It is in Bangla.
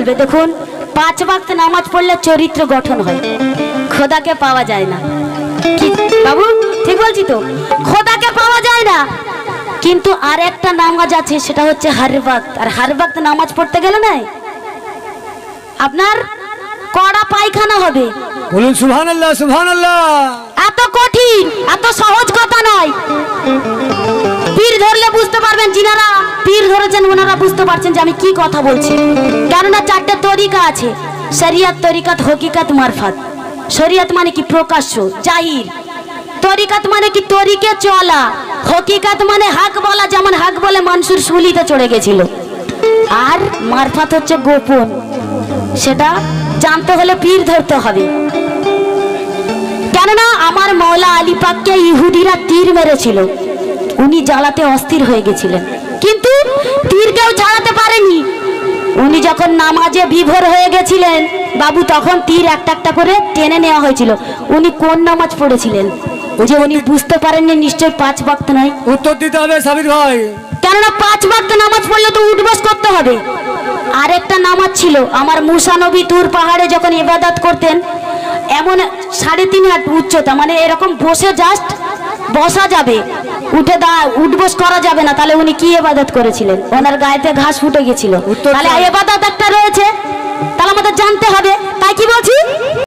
বলবে। দেখুন, 5 ওয়াক্ত নামাজ পড়লে চরিত্র গঠন হয়, খোদাকে পাওয়া যায় না। কি বাবু ঠিক বলছি তো? খোদাকে পাওয়া যায় না, কিন্তু আর একটা নামাজ আছে, সেটা হচ্ছে হর ওয়াক্ত। আর হর ওয়াক্ত নামাজ পড়তে গেলে না আপনার কড়া পায়খানা হবে। বলুন সুবহানাল্লাহ সুবহানাল্লাহ। এত কঠিন, এত সহজ কথা নয়। পীর ধরলে বুঝতে পারবেন, যিনারা পীর ধরেছেন ওনারা বুঝতে পারছেন যে আমি কি কথা বলছি। কেননা 4টে তরিকা আছে, শরিয়ত, তরিকাত, হকিকত, মারফত। শরিয়ত মানে কি? প্রকাশ্য, জাহির। তরিকাত মানে কি? তরিকে চলা। হকিকত মানে হক বলা, যেমন হক বলে মনসুর সুলিতে চড়ে গেছিল। আর মারফত হচ্ছে গোপন, সেটা জানতে হলে পীর ধরতে হবে। কেননা আমার মওলা আলী পাককে ইহুদিরা তীর মেরেছিল, উনি জ্বালাতে অস্থির হয়ে গেছিলেন, কিন্তু তীর কেউ জ্বালাতে পারেনি। উনি যখন নামাজে বিভোর হয়ে গেছিলেন বাবু, তখন তীর একটা একটা করে টেনে নেওয়া হয়েছিল। উনি কোন নামাজ পড়েছিলেন যে উনি বুঝতে পারেননি? নিশ্চয় 5 ওয়াক্ত নয়। উত্তর দিতে হবে সাবির ভাই। কেননা 5 ওয়াক্ত নামাজ পড়লে তো উঠবস করতে হবে। আরেকটা নামাজ ছিল, আমার মুসা নবী তুর পাহাড়ে যখন ইবাদত করতেন, এমন 3.5 হাত উচ্চতা, মানে এরকম বসে জাস্ট বসা যাবে, উঠে উঠবস করা যাবে না। তাহলে উনি কি ইবাদত করেছিলেন? ওনার গায়েতে ঘাস ফুটে গেছিল। তাহলে ইবাদত একটা রয়েছে, তাহলে আমাদের জানতে হবে। তাই কি বলছি?